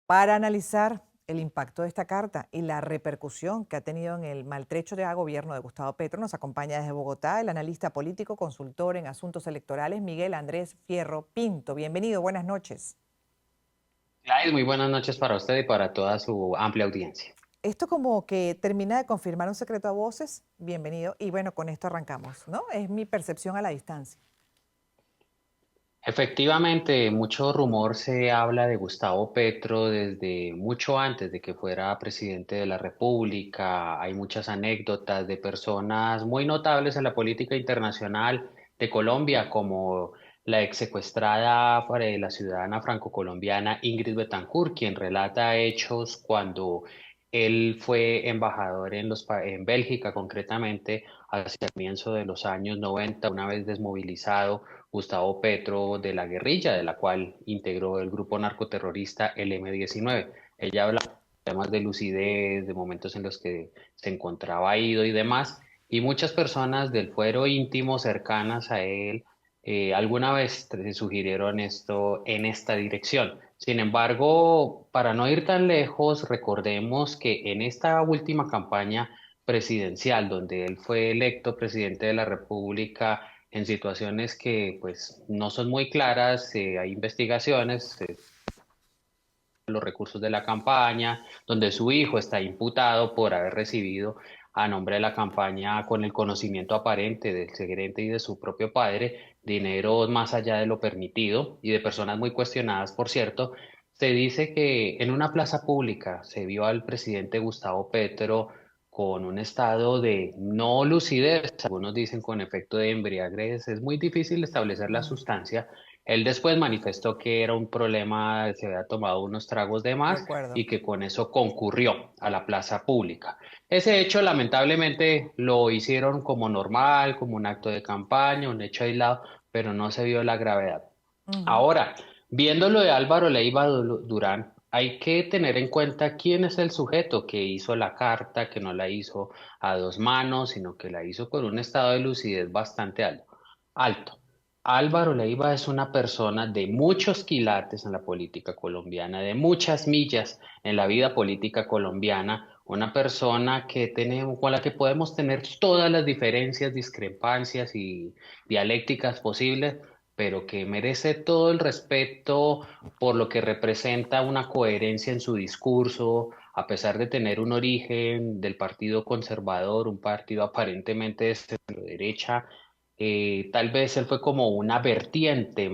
Para analizar el impacto de esta carta y la repercusión que ha tenido en el maltrecho de gobierno de Gustavo Petro, nos acompaña desde Bogotá el analista político, consultor en asuntos electorales, Miguel Andrés Fierro Pinto. Bienvenido, buenas noches. Gladys, muy buenas noches para usted y para toda su amplia audiencia. Esto como que termina de confirmar un secreto a voces. Bienvenido. Y bueno, con esto arrancamos, ¿no? Es mi percepción a la distancia. Efectivamente, mucho rumor se habla de Gustavo Petro desde mucho antes de que fuera presidente de la República. Hay muchas anécdotas de personas muy notables en la política internacional de Colombia, como la ex secuestrada la ciudadana franco-colombiana Ingrid Betancourt, quien relata hechos cuando él fue embajador en Bélgica, concretamente, hacia el comienzo de los años 90, una vez desmovilizado Gustavo Petro de la guerrilla, de la cual integró el grupo narcoterrorista el M-19. Ella habla de temas de lucidez, de momentos en los que se encontraba ido y demás, y muchas personas del fuero íntimo cercanas a él alguna vez sugirieron esto en esta dirección. Sin embargo, para no ir tan lejos, recordemos que en esta última campaña presidencial, donde él fue electo presidente de la República, en situaciones que pues no son muy claras, hay investigaciones, los recursos de la campaña, donde su hijo está imputado por haber recibido a nombre de la campaña con el conocimiento aparente del gerente y de su propio padre, dinero más allá de lo permitido y de personas muy cuestionadas, por cierto. Se dice que en una plaza pública se vio al presidente Gustavo Petro con un estado de no lucidez, algunos dicen con efecto de embriaguez, es muy difícil establecer la Mm, sustancia. Él después manifestó que era un problema, se había tomado unos tragos de de más acuerdo. y que con eso concurrió a la plaza pública. Ese hecho lamentablemente lo hicieron como normal, como un acto de campaña, un hecho aislado, pero no se vio la gravedad. Ujú. Ahora, viendo lo de Álvaro Leiva Durán, hay que tener en cuenta quién es el sujeto que hizo la carta, que no la hizo a dos manos, sino que la hizo con un estado de lucidez bastante alto. Álvaro Leiva es una persona de muchos quilates en la política colombiana, de muchas millas en la vida política colombiana, una persona que tenemos, con la que podemos tener todas las diferencias, discrepancias y dialécticas posibles, pero que merece todo el respeto por lo que representa una coherencia en su discurso, a pesar de tener un origen del Partido Conservador, un partido aparentemente de centro derecha. Tal vez él fue como una vertiente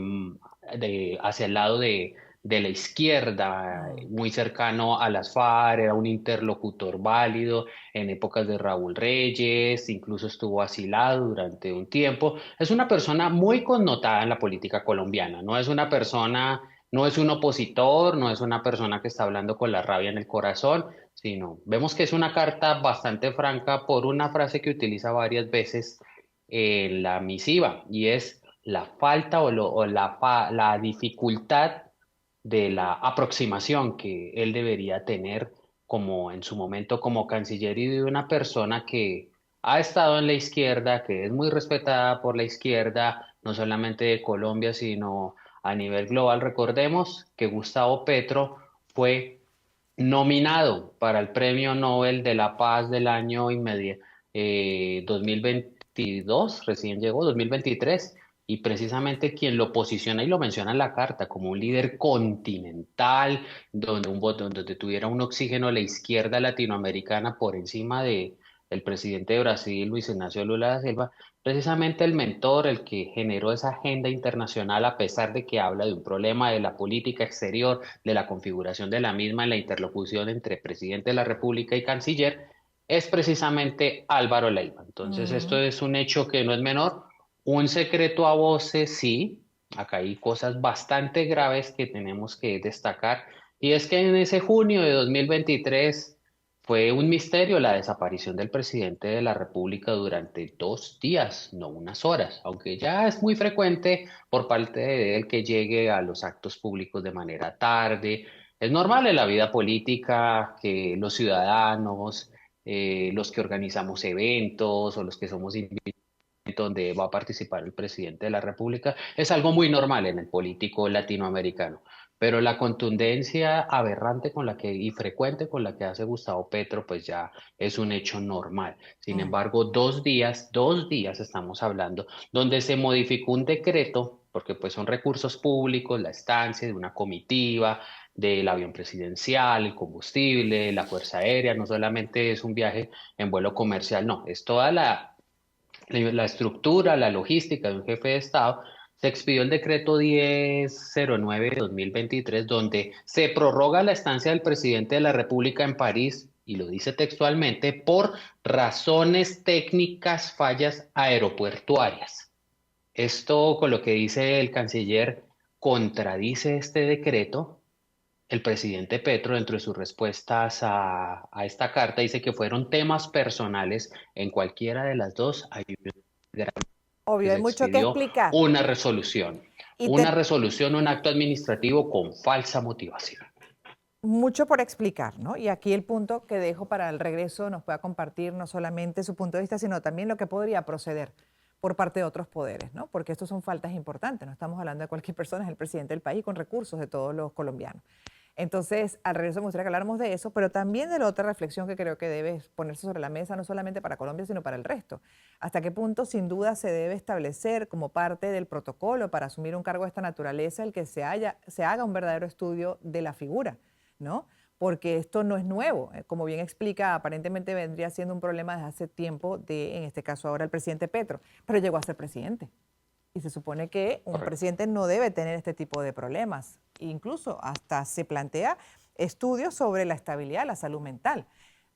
hacia el lado de la izquierda, Mm. muy cercano a las FARC, era un interlocutor válido en épocas de Raúl Reyes, incluso estuvo asilado durante un tiempo. Es una persona muy connotada en la política colombiana, no es una persona, no es un opositor, no es una persona que está hablando con la rabia en el corazón, sino vemos que es una carta bastante franca por una frase que utiliza varias veces en la misiva, y es la falta la dificultad de la aproximación que él debería tener como en su momento como canciller y de una persona que ha estado en la izquierda, que es muy respetada por la izquierda, no solamente de Colombia, sino a nivel global. Recordemos que Gustavo Petro fue nominado para el Premio Nobel de la Paz del año 2022, recién llegó, 2023, y precisamente quien lo posiciona y lo menciona en la carta como un líder continental, donde, donde tuviera un oxígeno a la izquierda latinoamericana por encima de el presidente de Brasil, Luis Ignacio Lula da Silva, precisamente el mentor, el que generó esa agenda internacional, a pesar de que habla de un problema de la política exterior, de la configuración de la misma en la interlocución entre presidente de la República y canciller, es precisamente Álvaro Leiva. Entonces, esto Ujú. es un hecho que no es menor, un secreto a voces, sí, acá hay cosas bastante graves que tenemos que destacar, y es que en ese junio de 2023 fue un misterio la desaparición del presidente de la República durante 2 días, no unas horas, aunque ya es muy frecuente por parte de él que llegue a los actos públicos de manera tarde. Es normal en la vida política que los ciudadanos, los que organizamos eventos o los que somos invitados donde va a participar el presidente de la República, es algo muy normal en el político latinoamericano. pero la contundencia aberrante y frecuente con la que hace Gustavo Petro, pues ya es un hecho normal. Sin Mm. embargo, 2 días estamos hablando, donde se modificó un decreto, porque pues son recursos públicos, la estancia de una comitiva, del avión presidencial, el combustible, la Fuerza Aérea, no solamente es un viaje en vuelo comercial, no, es toda la estructura, la logística de un jefe de Estado. Se expidió el decreto 1009 de 2023, donde se prorroga la estancia del presidente de la República en París, y lo dice textualmente, por razones técnicas, fallas aeropuertuarias. Esto, con lo que dice el canciller, contradice este decreto. El presidente Petro, dentro de sus respuestas a esta carta, dice que fueron temas personales. En cualquiera de las dos hay una gran que Obvio, hay se mucho que expidió explicar. una resolución, Y te, un acto administrativo con falsa motivación. mucho por explicar, ¿no? Y aquí el punto que dejo para el regreso nos pueda compartir no solamente su punto de vista, sino también lo que podría proceder por parte de otros poderes, ¿no? Porque estos son faltas importantes, no estamos hablando de cualquier persona, es el presidente del país con recursos de todos los colombianos. Entonces, al regreso me gustaría que habláramos de eso, pero también de la otra reflexión que creo que debe ponerse sobre la mesa, no solamente para Colombia, sino para el resto. ¿Hasta qué punto, sin duda, se debe establecer como parte del protocolo para asumir un cargo de esta naturaleza el que se haga un verdadero estudio de la figura? ¿No? Porque esto no es nuevo. Como bien explica, aparentemente vendría siendo un problema desde hace tiempo de, en este caso ahora, el presidente Petro, pero llegó a ser presidente. Y se supone que un Correcto. presidente no debe tener este tipo de problemas. Incluso hasta se plantea estudios sobre la estabilidad, la salud mental.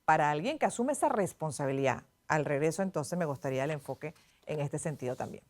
Para alguien que asume esa responsabilidad, al regreso entonces me gustaría el enfoque en este sentido también.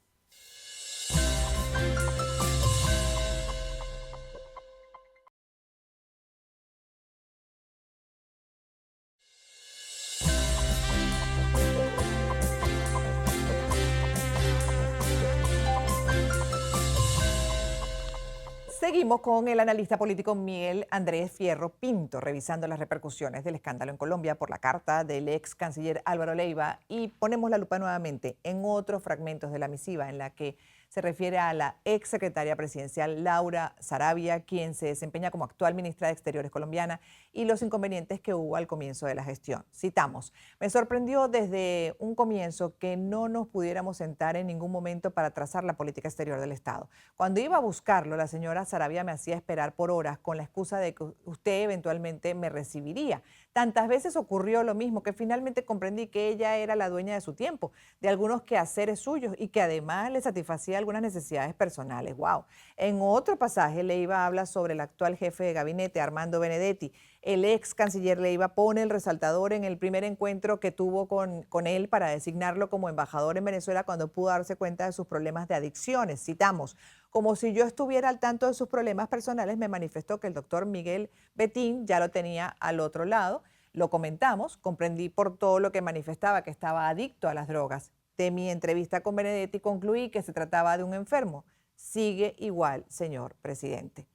Seguimos con el analista político Miguel Andrés Fierro Pinto, revisando las repercusiones del escándalo en Colombia por la carta del ex canciller Álvaro Leiva, y ponemos la lupa nuevamente en otros fragmentos de la misiva en la que se refiere a la ex secretaria presidencial Laura Sarabia, quien se desempeña como actual ministra de Exteriores colombiana, y los inconvenientes que hubo al comienzo de la gestión. Citamos: me sorprendió desde un comienzo que no nos pudiéramos sentar en ningún momento para trazar la política exterior del Estado. Cuando iba a buscarlo, la señora Sarabia me hacía esperar por horas con la excusa de que usted eventualmente me recibiría. Tantas veces ocurrió lo mismo que finalmente comprendí que ella era la dueña de su tiempo, de algunos quehaceres suyos, y que además le satisfacía algunas necesidades personales. Wow. En otro pasaje, Leiva habla sobre el actual jefe de gabinete, Armando Benedetti. El ex canciller Leiva pone el resaltador en el primer encuentro que tuvo con él para designarlo como embajador en Venezuela cuando pudo darse cuenta de sus problemas de adicciones. Citamos: como si yo estuviera al tanto de sus problemas personales, me manifestó que el doctor Miguel Betín ya lo tenía al otro lado. Lo comentamos, comprendí por todo lo que manifestaba que estaba adicto a las drogas. De mi entrevista con Benedetti concluí que se trataba de un enfermo. Sigue igual, señor presidente.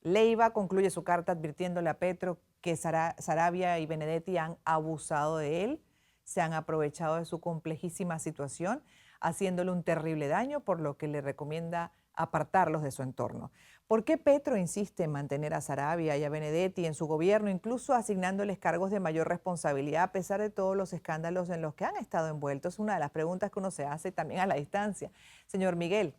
Leiva concluye su carta advirtiéndole a Petro que Sarabia y Benedetti han abusado de él, se han aprovechado de su complejísima situación, haciéndole un terrible daño, por lo que le recomienda apartarlos de su entorno. ¿Por qué Petro insiste en mantener a Sarabia y a Benedetti en su gobierno, incluso asignándoles cargos de mayor responsabilidad a pesar de todos los escándalos en los que han estado envueltos? Es una de las preguntas que uno se hace también a la distancia. Señor Miguel.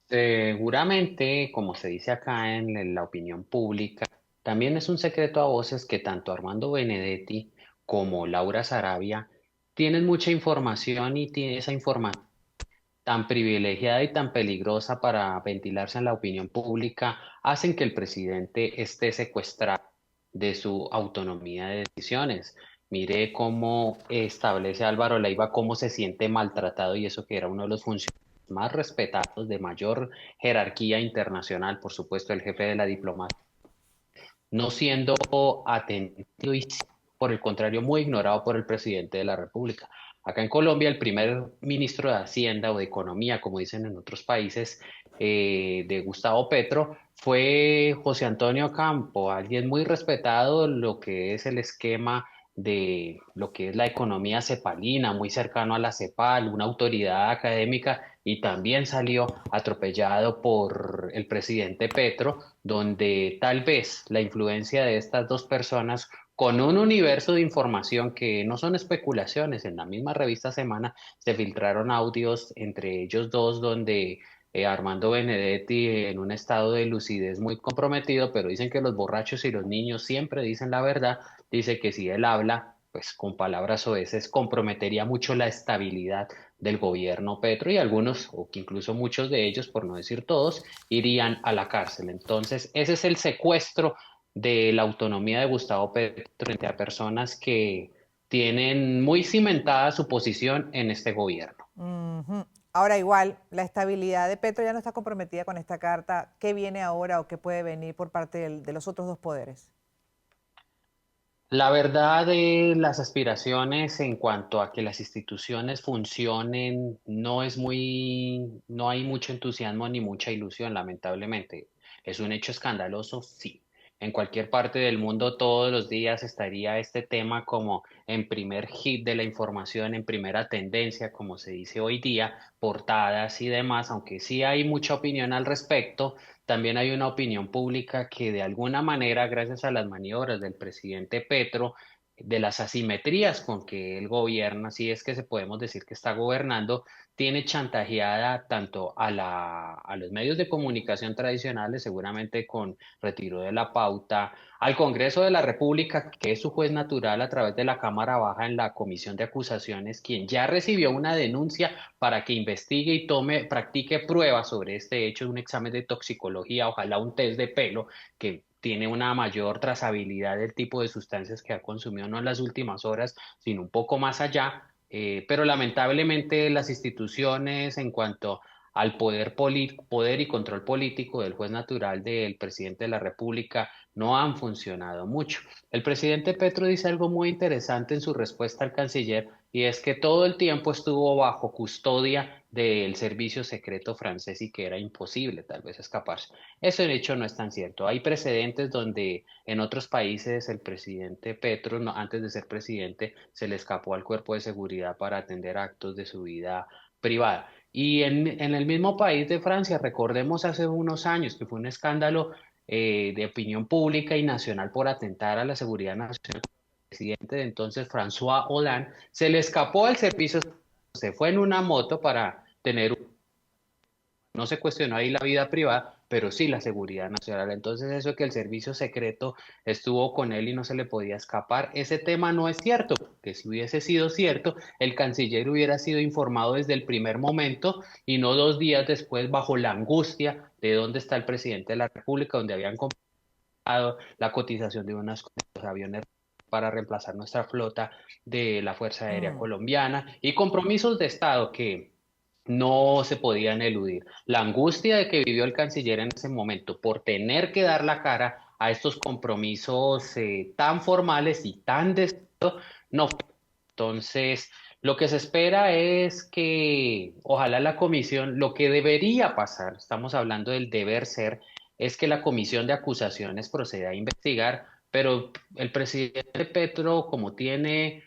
Seguramente, como se dice acá en la opinión pública, también es un secreto a voces que tanto Armando Benedetti como Laura Sarabia tienen mucha información, y tiene esa información tan privilegiada y tan peligrosa para ventilarse en la opinión pública, hacen que el presidente esté secuestrado de su autonomía de decisiones. Mire cómo establece Álvaro Leiva cómo se siente maltratado, y eso que era uno de los funcionarios más respetados, de mayor jerarquía internacional, por supuesto, el jefe de la diplomacia, no siendo atendido y, por el contrario, muy ignorado por el presidente de la República. Acá en Colombia, el primer ministro de Hacienda o de Economía, como dicen en otros países, de Gustavo Petro, fue José Antonio Campo, alguien muy respetado en lo que es el esquema de lo que es la economía cepalina, muy cercano a la CEPAL, una autoridad académica, y también salió atropellado por el presidente Petro, donde tal vez la influencia de estas dos personas con un universo de información que no son especulaciones. En la misma revista Semana se filtraron audios entre ellos dos donde Armando Benedetti en un estado de lucidez muy comprometido, pero dicen que los borrachos y los niños siempre dicen la verdad. Dice que si él habla, pues con palabras soeces, comprometería mucho la estabilidad del gobierno Petro, y algunos, o que incluso muchos de ellos, por no decir todos, irían a la cárcel. Entonces, ese es el secuestro de la autonomía de Gustavo Petro frente a personas que tienen muy cimentada su posición en este gobierno. Ujú. Ahora igual, la estabilidad de Petro ya no está comprometida con esta carta. ¿Qué viene ahora o qué puede venir por parte de los otros dos poderes? La verdad de las aspiraciones en cuanto a que las instituciones funcionen no hay mucho entusiasmo ni mucha ilusión, lamentablemente. ¿Es un hecho escandaloso? Sí. En cualquier parte del mundo todos los días estaría este tema como en primer hit de la información, en primera tendencia, como se dice hoy día, portadas y demás, aunque sí hay mucha opinión al respecto. También hay una opinión pública que de alguna manera, gracias a las maniobras del presidente Petro, de las asimetrías con que él gobierna, si es que se podemos decir que está gobernando, tiene chantajeada tanto a los medios de comunicación tradicionales, seguramente con retiro de la pauta, al Congreso de la República, que es su juez natural a través de la Cámara Baja en la Comisión de Acusaciones, quien ya recibió una denuncia para que investigue y practique pruebas sobre este hecho, un examen de toxicología, ojalá un test de pelo que tiene una mayor trazabilidad del tipo de sustancias que ha consumido no en las últimas horas, sino un poco más allá. Pero lamentablemente las instituciones en cuanto al poder y control político del juez natural del presidente de la República no han funcionado mucho. El presidente Petro dice algo muy interesante en su respuesta al canciller, y es que todo el tiempo estuvo bajo custodia del servicio secreto francés y que era imposible tal vez escaparse. Eso de hecho no es tan cierto. Hay precedentes donde en otros países el presidente Petro, antes de ser presidente, se le escapó al cuerpo de seguridad para atender actos de su vida privada. Y en el mismo país de Francia, recordemos hace unos años que fue un escándalo de opinión pública y nacional por atentar a la seguridad nacional. El presidente de entonces, François Hollande, se le escapó al servicio, se fue en una moto para tener, no se cuestionó ahí la vida privada, pero sí la seguridad nacional. Entonces eso que el servicio secreto estuvo con él y no se le podía escapar, ese tema no es cierto, porque si hubiese sido cierto, el canciller hubiera sido informado desde el primer momento y no 2 días después bajo la angustia de dónde está el presidente de la República, donde habían la cotización de unos aviones para reemplazar nuestra flota de la Fuerza Aérea Mm. Colombiana y compromisos de Estado que no se podían eludir. La angustia de que vivió el canciller en ese momento por tener que dar la cara a estos compromisos tan formales y tan de Estado, no fue. Entonces, lo que se espera es que ojalá la comisión, lo que debería pasar, estamos hablando del deber ser, es que la comisión de acusaciones proceda a investigar, pero el presidente Petro, como tiene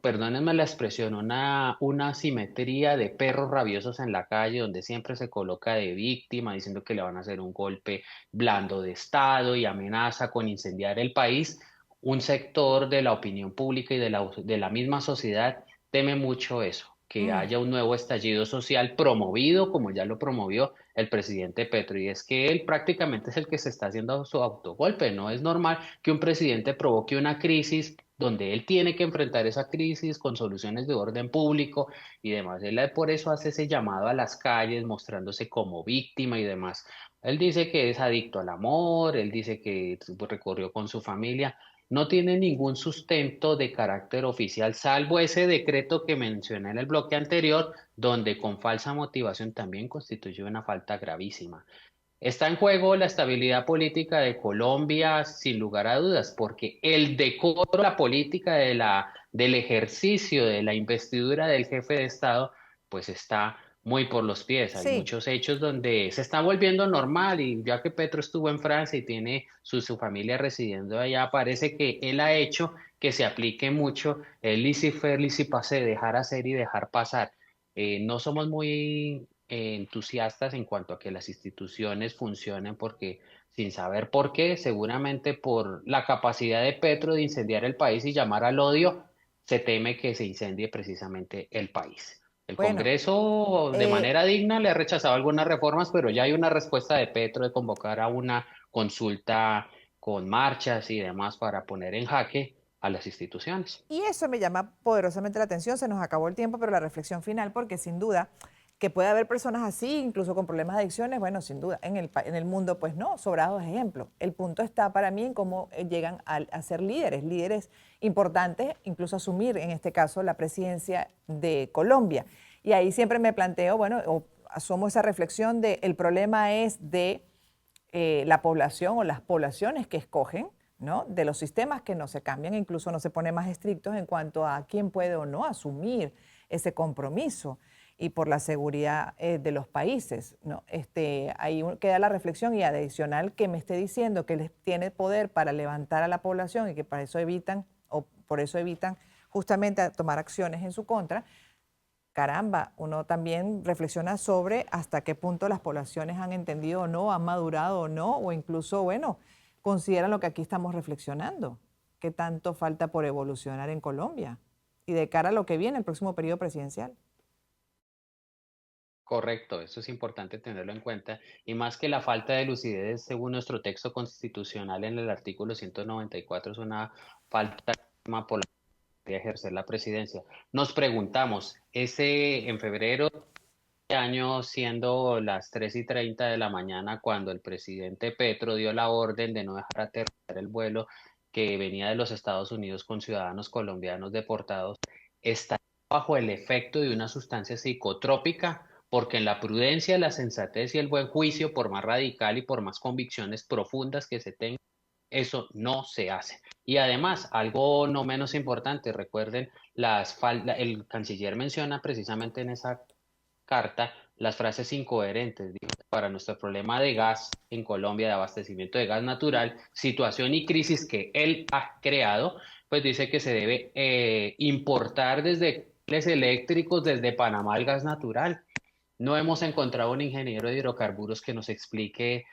perdónenme la expresión, una simetría de perros rabiosos en la calle, donde siempre se coloca de víctima, diciendo que le van a hacer un golpe blando de Estado y amenaza con incendiar el país. Un sector de la opinión pública y de la misma sociedad teme mucho eso, que Mm. haya un nuevo estallido social promovido, como ya lo promovió el presidente Petro, y es que él prácticamente es el que se está haciendo su autogolpe. No es normal que un presidente provoque una crisis donde él tiene que enfrentar esa crisis con soluciones de orden público y demás. Él por eso hace ese llamado a las calles, mostrándose como víctima y demás. Él dice que es adicto al amor, él dice que recorrió con su familia. No tiene ningún sustento de carácter oficial, salvo ese decreto que mencioné en el bloque anterior, donde con falsa motivación también constituye una falta gravísima. Está en juego la estabilidad política de Colombia, sin lugar a dudas, porque el decoro, la política del ejercicio de la investidura del jefe de Estado, pues está muy por los pies. Hay Sí, muchos hechos donde se está volviendo normal y ya que Petro estuvo en Francia y tiene su familia residiendo allá, parece que él ha hecho que se aplique mucho el laissez-faire, laissez-passer, dejar hacer y dejar pasar. No somos muy entusiastas en cuanto a que las instituciones funcionen porque sin saber por qué, seguramente por la capacidad de Petro de incendiar el país y llamar al odio, se teme que se incendie precisamente el país. El bueno, Congreso, de eh, manera digna, le ha rechazado algunas reformas, pero ya hay una respuesta de Petro de convocar a una consulta con marchas y demás para poner en jaque a las instituciones. y eso me llama poderosamente la atención. Se nos acabó el tiempo, pero la reflexión final, porque sin duda que puede haber personas así, incluso con problemas de adicciones, bueno, sin duda, en el mundo, pues no, sobrados ejemplos. El punto está para mí en cómo llegan a ser líderes, líderes importantes, incluso asumir, en este caso, la presidencia de Colombia. Y ahí siempre me planteo, bueno, o asumo esa reflexión de el problema es de la población o las poblaciones que escogen, ¿no? De los sistemas que no se cambian, incluso no se ponen más estrictos en cuanto a quién puede o no asumir ese compromiso y por la seguridad de los países, ¿no? Ahí queda la reflexión y adicional que me esté diciendo que les tiene poder para levantar a la población y que para eso evitan o por eso evitan justamente tomar acciones en su contra. Caramba, uno también reflexiona sobre hasta qué punto las poblaciones han entendido o no, han madurado o no, o incluso, bueno, consideran lo que aquí estamos reflexionando, qué tanto falta por evolucionar en Colombia y de cara a lo que viene el próximo periodo presidencial. Correcto, eso es importante tenerlo en cuenta. Y más que la falta de lucidez, según nuestro texto constitucional en el artículo 194, es una falta por la de ejercer la presidencia. Nos preguntamos, ese en febrero de año, siendo las 3:30 de la mañana, cuando el presidente Petro dio la orden de no dejar aterrizar el vuelo que venía de los Estados Unidos con ciudadanos colombianos deportados, está bajo el efecto de una sustancia psicotrópica, porque en la prudencia, la sensatez y el buen juicio, por más radical y por más convicciones profundas que se tengan, eso no se hace. Y además, algo no menos importante, recuerden, el canciller menciona precisamente en esa carta las frases incoherentes. Dijo, para nuestro problema de gas en Colombia, de abastecimiento de gas natural, situación y crisis que él ha creado, pues dice que se debe importar desde cables eléctricos desde Panamá el gas natural. No hemos encontrado un ingeniero de hidrocarburos que nos explique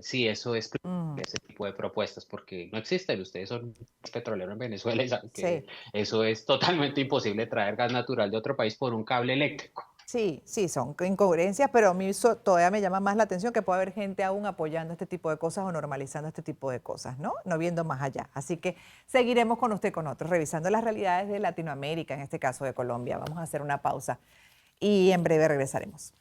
si eso es Mm, ese tipo de propuestas, porque no existen. Ustedes son petroleros en Venezuela y saben que sí. eso es totalmente imposible traer gas natural de otro país por un cable eléctrico. Sí, sí, son incoherencias, pero a mí todavía me llama más la atención que puede haber gente aún apoyando este tipo de cosas o normalizando este tipo de cosas, ¿no? No viendo más allá. Así que seguiremos con usted con otros, revisando las realidades de Latinoamérica, en este caso de Colombia. Vamos a hacer una pausa y en breve regresaremos.